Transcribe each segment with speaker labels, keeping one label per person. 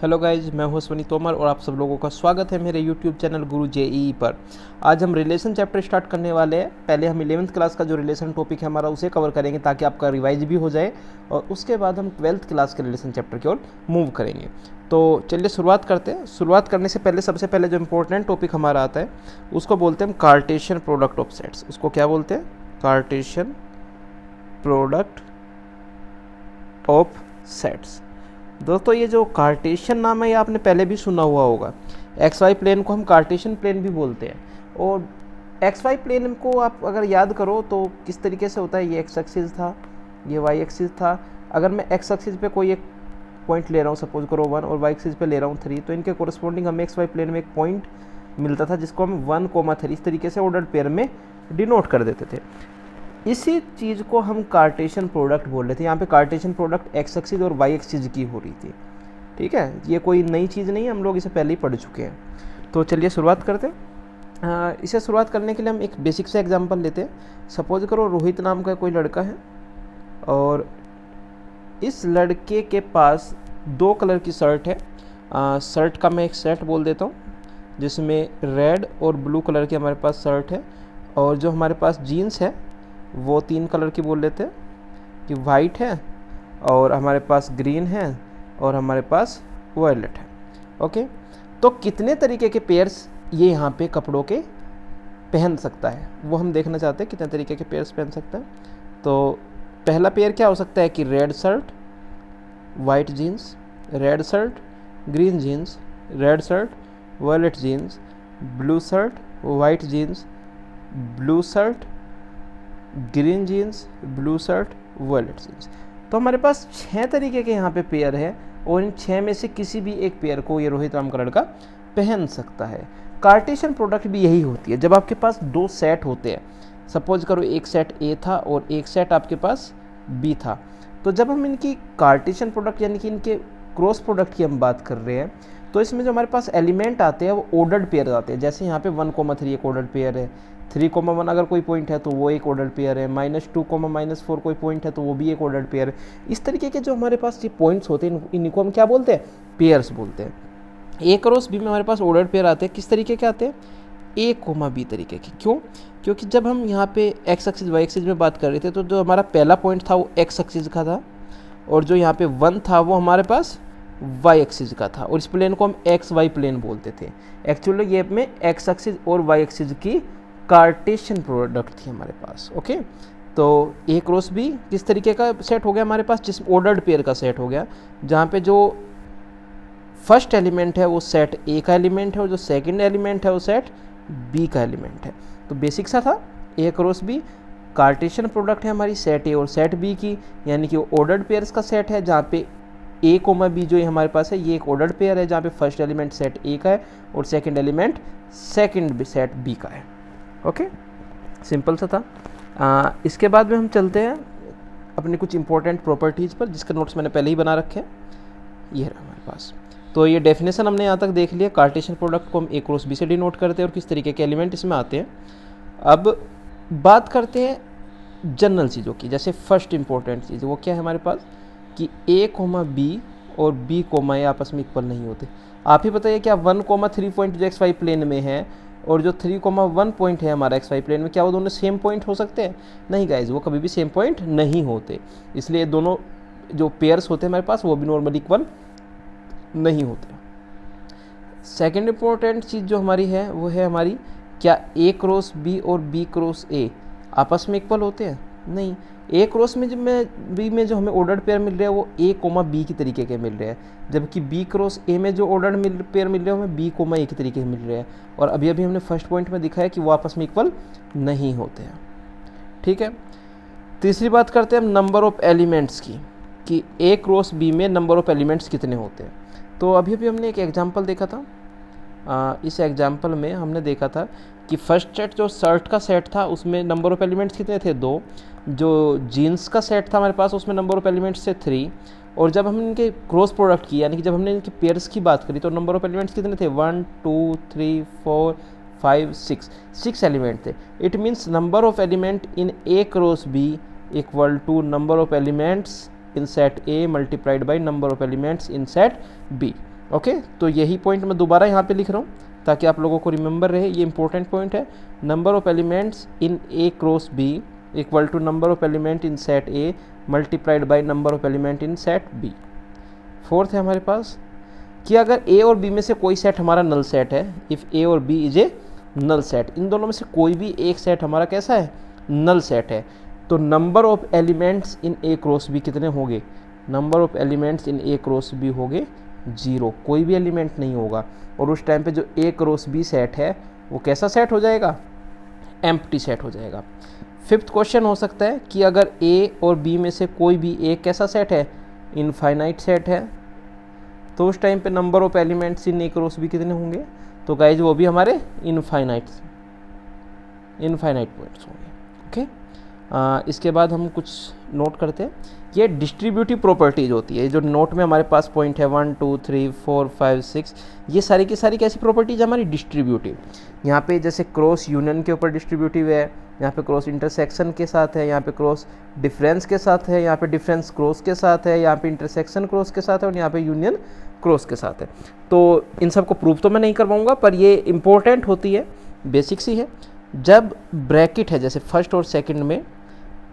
Speaker 1: Hello guys, मैं हूं स्वनी तोमर और आप सब लोगों का स्वागत है मेरे यूट्यूब चैनल गुरु जेईई पर। आज हम रिलेशन चैप्टर स्टार्ट करने वाले हैं। पहले हम 11th क्लास का जो रिलेशन टॉपिक है हमारा उसे कवर करेंगे ताकि आपका रिवाइज भी हो जाए, और उसके बाद हम 12th क्लास के रिलेशन चैप्टर की ओर मूव करेंगे। तो चलिए शुरुआत करते हैं। शुरुआत करने से पहले सबसे पहले जो इम्पोर्टेंट टॉपिक हमारा आता है उसको बोलते हैं हम कार्टेशियन प्रोडक्ट ऑफ सेट्स। उसको क्या बोलते हैं? Cartesian product of sets. दोस्तों ये जो कार्टेशियन नाम है ये आपने पहले भी सुना हुआ होगा। एक्स वाई प्लेन को हम कार्टेशियन प्लेन भी बोलते हैं, और एक्स वाई प्लेन को आप अगर याद करो तो किस तरीके से होता है। ये एक्स एक्सिस था, ये वाई एक्सिस था। अगर मैं एक्स एक्सिस पे कोई एक पॉइंट ले रहा हूँ, सपोज करो 1, और वाई एक्सिस पे ले रहा हूँ 3, तो इनके कोरस्पॉन्डिंग हमें एक्स वाई प्लेन में एक पॉइंट मिलता था जिसको हम 1, 3 इस तरीके से ऑर्डर्ड पेयर में डिनोट कर देते थे। इसी चीज़ को हम कार्टेशियन प्रोडक्ट बोल रहे थे। यहाँ पे कार्टेशियन प्रोडक्ट एक्स एक्सिस और वाई एक्सिस की हो रही थी। ठीक है, ये कोई नई चीज़ नहीं है, हम लोग इसे पहले ही पढ़ चुके हैं। तो चलिए शुरुआत करते हैं। इसे शुरुआत करने के लिए हम एक बेसिक से एग्जांपल लेते हैं। सपोज करो रोहित नाम का कोई लड़का है, और इस लड़के के पास 2 कलर की शर्ट है। शर्ट का मैं एक सेट बोल देता हूँ जिसमें रेड और ब्लू कलर की हमारे पास शर्ट है, और जो हमारे पास जीन्स है वो 3 कलर की बोल लेते हैं कि वाइट है, और हमारे पास ग्रीन है, और हमारे पास वायलेट है। ओके, तो कितने तरीके के पेयर्स ये यहाँ पे कपड़ों के पहन सकता है वो हम देखना चाहते हैं, कितने तरीके के पेयर्स पहन सकता है। तो पहला पेयर क्या हो सकता है कि red shirt white jeans, red shirt green jeans, red shirt violet jeans, blue shirt white jeans, blue shirt green jeans, blue shirt violet jeans. तो हमारे पास 6 तरीके के यहाँ पे पेयर है, और इन 6 में से किसी भी एक पेयर को ये रोहित नाम का लड़का पहन सकता है। कार्टेशियन प्रोडक्ट भी यही होती है। जब आपके पास 2 सेट होते हैं, सपोज करो एक सेट ए था और एक सेट आपके पास बी था, तो जब हम इनकी कार्टेशियन प्रोडक्ट यानी कि इनके क्रॉस प्रोडक्ट की हम बात कर रहे हैं, तो इसमें जो हमारे पास एलिमेंट आते हैं वो ऑर्डर्ड पेयर आते हैं। जैसे यहाँ पे 1, 3 एक ऑर्डर्ड पेयर है, 3, 1 अगर कोई पॉइंट है तो वो एक ऑर्डर्ड पेयर है, -2, -4 कोई पॉइंट है तो वो भी एक ऑर्डर्ड पेयर है। इस तरीके के जो हमारे पास ये पॉइंट्स होते हैं इनको हम क्या बोलते हैं? पेयर्स बोलते हैं। ए क्रॉस बी में हमारे पास ऑर्डर्ड पेयर आते हैं। किस तरीके के आते हैं? ए कोमा बी तरीके के। क्यों? क्योंकि जब हम यहाँ पे एक्स एक्सिस वाई एक्सिस में बात कर रहे थे तो जो हमारा पहला पॉइंट था वो एक्स एक्सिस का था, और जो यहाँ पे 1 था वो हमारे पास वाई एक्सिस का था, और इस प्लेन को हम एक्स वाई प्लेन बोलते थे। एक्चुअली ये में एक्स एक्सिस और वाई एक्सिस की कार्टेशियन प्रोडक्ट थी हमारे पास। ओके, तो ए क्रॉस बी किस तरीके का सेट हो गया हमारे पास? जिस ऑर्डर्ड पेयर का सेट हो गया, जहाँ पे जो फर्स्ट एलिमेंट है वो सेट ए का एलिमेंट है, और जो सेकंड एलिमेंट है वो सेट बी का एलिमेंट है। तो बेसिक सा था, ए क्रॉस बी कार्टेशियन प्रोडक्ट है हमारी सेट ए और सेट बी की, यानी कि ऑर्डर्ड पेयर्स का सेट है, जहाँ पे ए कोमा बी जो हमारे पास है ये एक ऑर्डर्ड पेयर है, जहाँ पे फर्स्ट एलिमेंट सेट ए का है और second element second set B का है। ओके, सिंपल सा था। इसके बाद में हम चलते हैं अपनी कुछ इंपॉर्टेंट प्रॉपर्टीज़ पर, जिसके नोट्स मैंने पहले ही बना रखे हैं। ये रहा हमारे पास। तो ये डेफिनेशन हमने यहाँ तक देख लिया। कार्टेशियन प्रोडक्ट को हम ए क्रॉस बी से डिनोट करते हैं और किस तरीके के एलिमेंट इसमें आते हैं। अब बात करते हैं जनरल चीज़ों की। जैसे फर्स्ट इंपॉर्टेंट चीज़ वो क्या है हमारे पास कि ए कोमा बी और बी कोमा ए आपस में इक्वल नहीं होते। आप ही बताइए क्या 1, 3 पॉइंट जो एक्स वाई प्लेन में है और जो 3, 1 पॉइंट है हमारा एक्स वाई प्लेन में, क्या वो दोनों सेम पॉइंट हो सकते हैं? नहीं गाइज, वो कभी भी सेम पॉइंट नहीं होते। इसलिए दोनों जो पेयर्स होते हैं हमारे पास वो भी नॉर्मली इक्वल नहीं होते। सेकेंड इंपॉर्टेंट चीज़ जो हमारी है वो है हमारी, क्या ए क्रॉस बी और बी क्रॉस ए आपस में इक्वल होते हैं? नहीं। ए क्रॉस में बी में जो हमें ऑर्डर्ड पेयर मिल रहे हैं वो ए कोमा बी की तरीके के मिल रहे हैं, जबकि बी क्रॉस ए में जो ऑर्डर्ड पेयर मिल रहे हैं हमें बी कोमा ए के तरीके के मिल रहे हैं। और अभी हमने फर्स्ट पॉइंट में दिखाया कि वो आपस में इक्वल नहीं होते हैं। ठीक है, तीसरी बात करते हैं हम नंबर ऑफ एलिमेंट्स की, कि ए क्रॉस बी में नंबर ऑफ एलिमेंट्स कितने होते हैं। तो अभी हमने एक एग्जाम्पल देखा था। इस एग्जाम्पल में हमने देखा था कि फर्स्ट सेट जो शर्ट का सेट था उसमें नंबर ऑफ एलिमेंट्स कितने थे? 2। जो जीन्स का सेट था हमारे पास उसमें नंबर ऑफ एलिमेंट्स थे 3। और जब हमने इनके क्रॉस प्रोडक्ट की यानी कि जब हमने इनके पेयर्स की बात करी तो नंबर ऑफ एलिमेंट्स कितने थे? 1, 2, 3, 4, 5, 6 एलिमेंट थे। It means number of element in A cross B equal to number of elements in set A multiplied by number of elements in set B। Okay, तो यही point मैं दोबारा यहाँ पे लिख रहा हूँ ताकि आप लोगों को रिमेंबर रहे, ये इंपॉर्टेंट पॉइंट है। Number of elements in A cross B equal to number of element in set A multiplied by number of element in set B. Fourth है हमारे पास कि अगर ए और बी में से कोई सेट हमारा नल सेट है, इफ़ ए और B is a null set, इन दोनों में से कोई भी एक सेट हमारा कैसा है, नल सेट है, तो number of elements in A cross B कितने होंगे, number of elements in A cross B होंगे 0, कोई भी एलिमेंट नहीं होगा। और उस टाइम पे जो ए क्रॉस बी सेट है वो कैसा सेट हो जाएगा, एम्प्टी सेट हो जाएगा। फिफ्थ क्वेश्चन हो सकता है कि अगर ए और बी में से कोई भी एक कैसा सेट है, इनफाइनाइट सेट है, तो उस टाइम पे number of elements in A cross B कितने होंगे, तो गाइज वो भी हमारे इनफाइनाइट पॉइंट्स होंगे। ओके, इसके बाद हम कुछ नोट करते हैं। ये डिस्ट्रीब्यूटिव प्रॉपर्टीज होती है, जो नोट में हमारे पास पॉइंट है 1 2 3 4 5 6, ये सारी की सारी कैसी प्रॉपर्टीज हमारी डिस्ट्रीब्यूटिव। यहाँ पे जैसे क्रॉस यूनियन के ऊपर डिस्ट्रीब्यूटिव है, यहाँ पे क्रॉस इंटरसेक्शन के साथ है, यहाँ पे क्रॉस डिफरेंस के साथ है, यहाँ पे डिफरेंस क्रॉस के साथ है, यहाँ पे इंटरसेक्शन क्रॉस के साथ है, और यहाँ पे यूनियन क्रॉस के साथ है। तो इन सब को प्रूव तो मैं नहीं कर पाऊँगा, पर ये इंपॉर्टेंट होती है, बेसिक्स ही है। जब ब्रैकेट है, जैसे फर्स्ट और सेकंड में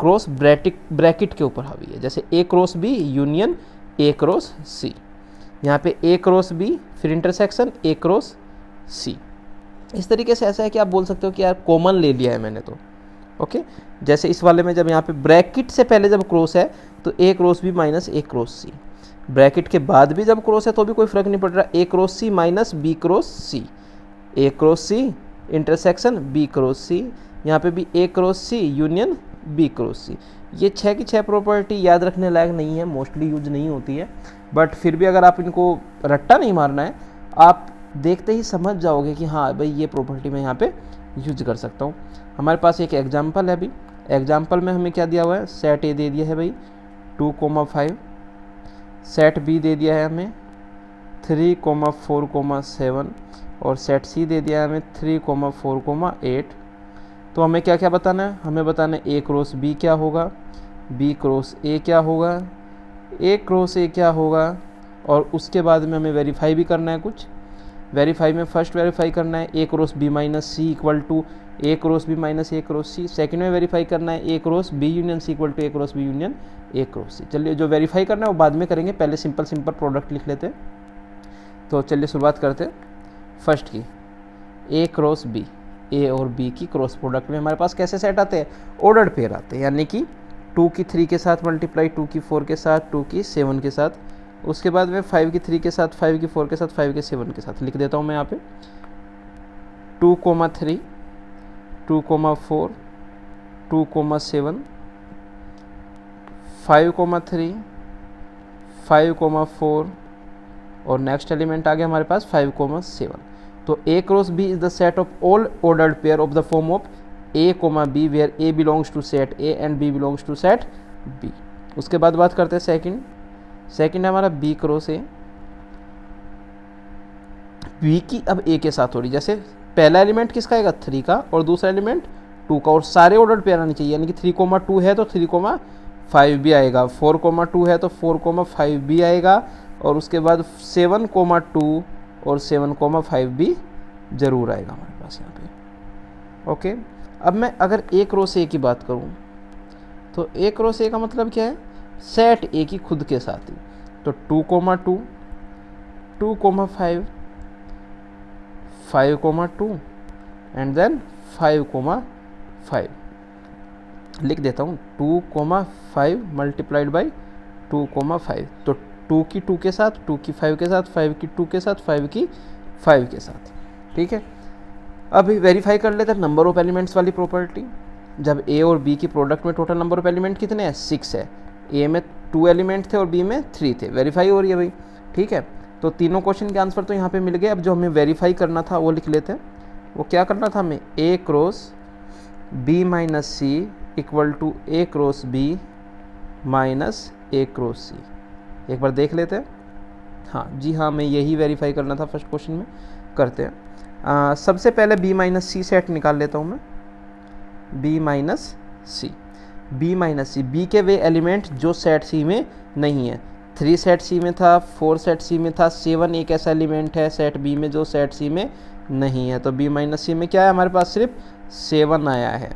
Speaker 1: क्रॉस ब्रैकेट के ऊपर हावी है, जैसे A cross B union A cross C, यहाँ पे ए क्रॉस बी फिर इंटरसेक्शन ए क्रॉस सी। इस तरीके से ऐसा है कि आप बोल सकते हो कि यार कॉमन ले लिया है मैंने तो। ओके, जैसे इस वाले में जब यहाँ पे ब्रैकेट से पहले जब क्रॉस है तो A cross B minus A cross C, bracket के बाद भी जब क्रॉस है तो भी कोई फर्क नहीं पड़ रहा, A cross C minus B cross C, A cross C intersection B cross C, यहाँ पे भी A cross C union B cross C. ये 6 की 6 प्रॉपर्टी याद रखने लायक नहीं है, मोस्टली यूज नहीं होती है, बट फिर भी अगर आप इनको रट्टा नहीं मारना है, आप देखते ही समझ जाओगे कि हाँ भाई ये प्रॉपर्टी मैं यहाँ पे यूज कर सकता हूँ। हमारे पास एक एग्जाम्पल है, अभी एग्जाम्पल में हमें क्या दिया हुआ है, सेट ए दे दिया है भाई 2,5, सेट बी दे दिया है हमें 3,4,7, और सेट सी दे दिया है हमें 3,4,8। तो हमें क्या क्या बताना है, हमें बताना है ए क्रॉस बी क्या होगा, बी क्रॉस ए क्या होगा, ए क्रॉस ए क्या होगा, और उसके बाद में हमें वेरीफाई भी करना है कुछ। वेरीफाई में फर्स्ट वेरीफाई करना है A cross B minus C equal to A cross B minus A cross C. Second में वेरीफाई करना है A cross B union C equal to A cross B union A cross C. चलिए जो verify करना है वो बाद में करेंगे, पहले सिंपल प्रोडक्ट लिख लेते हैं। तो चलिए शुरुआत करते हैं फर्स्ट की, ए क्रॉस बी, ए और बी की क्रॉस प्रोडक्ट में हमारे पास कैसे सेट आते हैं, ऑर्डर्ड पेयर आते हैं, यानी कि 2 की 3 के साथ मल्टीप्लाई, 2 की 4 के साथ, 2 की 7 के साथ, उसके बाद में 5 की 3 के साथ, 5 की 4 के साथ, 5 के 7 के साथ। लिख देता हूँ मैं यहाँ पे 2,3, 2,4, 2,7, 5,3, 5,4, और नेक्स्ट एलिमेंट आ गया हमारे पास 5,7। तो A cross B is the set of all ordered pair of the form of A comma B where A belongs to set A and B belongs to set B. उसके बाद बात करते हैं second है हमारा बी क्रॉस ए, B की अब ए के साथ हो रही, जैसे पहला एलिमेंट किसका आएगा 3 का और दूसरा एलिमेंट 2 का, और सारे ऑर्डर्ड पेयर आने चाहिए, यानी कि 3,2 है तो 3,5 भी आएगा, 4,2 है तो 4,5 भी आएगा, और उसके बाद 7,2 और 7,5 भी ज़रूर आएगा हमारे पास यहाँ पे। ओके, अब मैं अगर ए क्रॉस ए की बात करूँ तो ए क्रॉस ए का मतलब क्या है, सेट ए की खुद के साथ ही, तो 2,2, 2,5, 5,2 एंड देन 5,5 लिख देता हूँ, 2,5 मल्टीप्लाइड बाई 2,5, तो 2 की 2 के साथ, 2 की 5 के साथ, 5 की 2 के साथ, 5 की 5 के साथ। ठीक है, अभी वेरीफाई कर लेते हैं नंबर ऑफ एलिमेंट्स वाली प्रॉपर्टी। जब ए और बी की प्रोडक्ट में टोटल नंबर ऑफ एलिमेंट कितने हैं, 6 है, ए में 2 एलिमेंट थे और बी में 3 थे, वेरीफाई हो रही है भाई। ठीक है, तो तीनों क्वेश्चन के आंसर तो यहाँ पे मिल गए। अब जो हमें वेरीफाई करना था वो लिख लेते हैं। वो क्या करना था हमें, A cross B minus C equal to A cross B minus A cross C. एक बार देख लेते हैं। हाँ जी हाँ, मैं यही वेरीफाई करना था फर्स्ट क्वेश्चन में, करते हैं। सबसे पहले बी माइनस सी सेट निकाल लेता हूँ मैं, बी माइनस सी, बी माइनस सी, बी के वे एलिमेंट जो सेट सी में नहीं है, 3 सेट सी में था, 4 सेट सी में था, 7 एक ऐसा एलिमेंट है सेट बी में जो सेट सी में नहीं है। तो बी माइनस सी में क्या है हमारे पास, सिर्फ 7 आया है।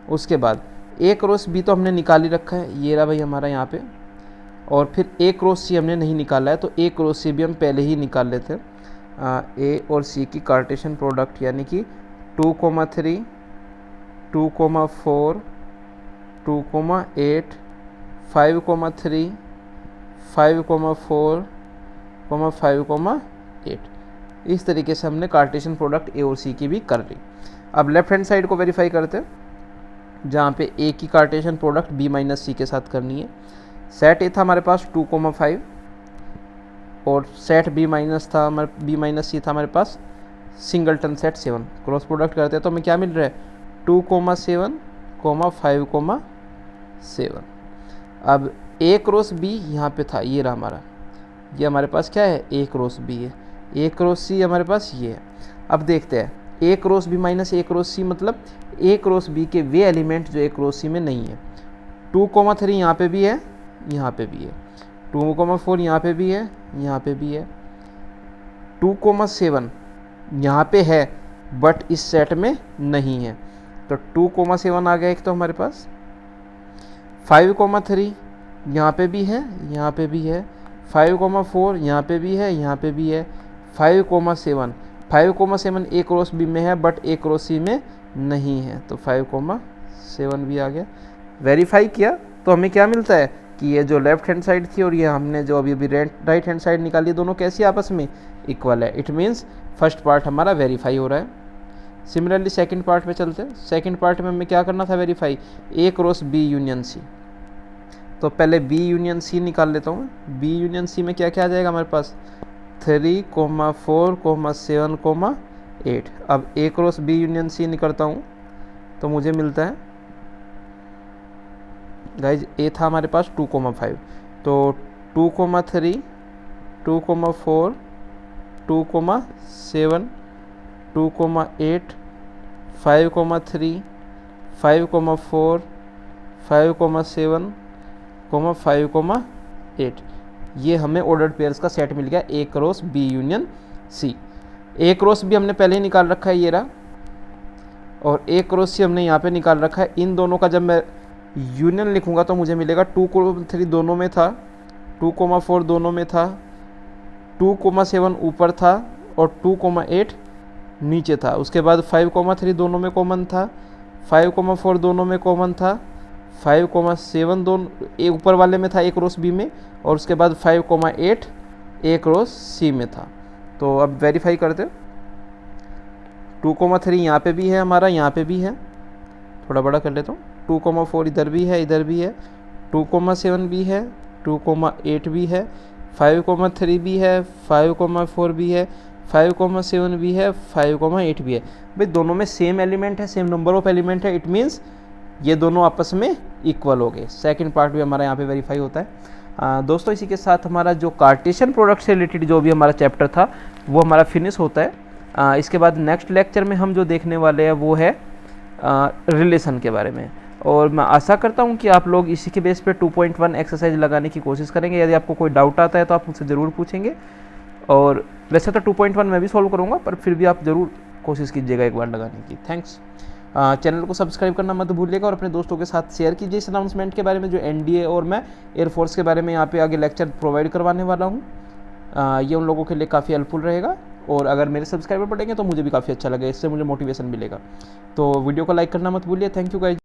Speaker 1: उसके बाद ए क्रॉस बी तो हमने निकाल ही रखा है, ये रहा भाई हमारा यहाँ पे। और फिर ए क्रॉस सी हमने नहीं निकाला है, तो ए क्रॉस सी भी हम पहले ही निकाल लेते हैं। ए और सी की कार्टेशियन प्रोडक्ट यानी कि 2,3, 2,4, 2,8, 5,3, 5,4, 5,8। इस तरीके से हमने कार्टेशियन प्रोडक्ट ए और सी की भी कर ली। अब लेफ्ट हैंड साइड को वेरीफाई करते हैं, जहाँ पे ए की कार्टेशियन प्रोडक्ट बी माइनस सी के साथ करनी है। सेट ए था हमारे पास 2,5 और सेट बी माइनस सी था हमारे पास सिंगलटन सेट 7। क्रॉस प्रोडक्ट करते हैं तो हमें क्या मिल रहा है, 2,7, 5,7। अब ए क्रॉस बी यहाँ पे था, ये रहा हमारा, ये हमारे पास क्या है, ए क्रॉस बी है। ए क्रॉस सी हमारे पास ये है। अब देखते हैं ए cross B minus A cross सी, मतलब ए क्रॉस बी के वे एलिमेंट जो ए क्रॉस सी में नहीं है। 2,3 यहाँ पे भी है, यहाँ पे भी है। 2,4 यहाँ पे भी है, यहाँ पे भी है। 2,7 यहाँ पे है बट इस सेट में नहीं है, तो 2,7 आ गया एक तो हमारे पास। 5,3 यहाँ पे भी है, यहाँ पे भी है। 5,4 यहाँ पे भी है, यहाँ पे भी है। 5,7 ए क्रॉस बी में है बट ए क्रॉस सी में नहीं है, तो 5,7 भी आ गया। वेरीफाई किया तो हमें क्या मिलता है कि ये जो लेफ्ट हैंड साइड थी और ये हमने जो अभी राइट हैंड साइड निकाली, दोनों कैसी आपस में इक्वल है। इट मीन्स फर्स्ट पार्ट हमारा वेरीफाई हो रहा है। सिमिलरली सेकंड पार्ट पे चलते हैं। सेकंड पार्ट में हमें क्या करना था, वेरीफाई ए क्रॉस बी यूनियन सी। तो पहले बी यूनियन सी निकाल लेता हूँ। बी यूनियन सी में क्या क्या आ जाएगा हमारे पास, 3, 4, 7, 8। अब ए क्रॉस बी यूनियन सी निकलता हूँ तो मुझे मिलता है गाइज, ए था हमारे पास 2,5, तो 2,3, 2,4, 2,7, 2,8, 5,3, 5,4, 5,7, 5,8। ये हमें ऑर्डर्ड पेयर्स का सेट मिल गया ए cross B union C. A cross B हमने पहले ही निकाल रखा है, ये रहा, और ए क्रॉस सी हमने यहाँ पे निकाल रखा है। इन दोनों का जब मैं यूनियन लिखूंगा तो मुझे मिलेगा 2,3 दोनों में था, 2,4 दोनों में था, 2,7 ऊपर था और 2,8 नीचे था। उसके बाद 5,3 दोनों में कॉमन था, 5,4 दोनों में कॉमन था, 5,7 दोनों एक ऊपर वाले में था ए क्रॉस बी में, और उसके बाद 5,8 ए क्रॉस सी में था। तो अब वेरीफाई करते, 2,3 यहाँ पे भी है हमारा, यहाँ पे भी है, थोड़ा बड़ा कर लेता हूँ। 2,4 इधर भी है, इधर भी है। 2,7 भी है, 2,8 भी है, 5,3 भी है, 5,4 भी है, 5,7 भी है, 5,8 भी है। भाई दोनों में सेम एलिमेंट है, सेम नंबर ऑफ एलिमेंट है। इट मीन्स ये दोनों आपस में इक्वल हो गए। सेकंड पार्ट भी हमारा यहाँ पे वेरीफाई होता है। दोस्तों इसी के साथ हमारा जो कार्टेशियन प्रोडक्ट से रिलेटेड जो भी हमारा चैप्टर था वो हमारा फिनिश होता है। इसके बाद नेक्स्ट लेक्चर में हम जो देखने वाले हैं वो है रिलेशन के बारे में, और मैं आशा करता हूँ कि आप लोग इसी के बेस पे 2.1 एक्सरसाइज लगाने की कोशिश करेंगे। यदि आपको कोई डाउट आता है तो आप मुझसे ज़रूर पूछेंगे, और वैसे तो 2.1 मैं भी सॉल्व करूँगा, पर फिर भी आप ज़रूर कोशिश कीजिएगा एक बार लगाने की। थैंक्स। चैनल को सब्सक्राइब करना मत भूलिएगा और अपने दोस्तों के साथ शेयर कीजिए इस अनाउंसमेंट के बारे में, जो एनडीए और मैं एयरफोर्स के बारे में यहाँ पे आगे लेक्चर प्रोवाइड करवाने वाला हूँ। ये उन लोगों के लिए काफ़ी हेल्पफुल रहेगा, और अगर मेरे सब्सक्राइबर बढ़ेंगे तो मुझे भी काफ़ी अच्छा लगेगा, इससे मुझे मोटिवेशन मिलेगा। तो वीडियो को लाइक करना मत भूलिए। Thank you guys.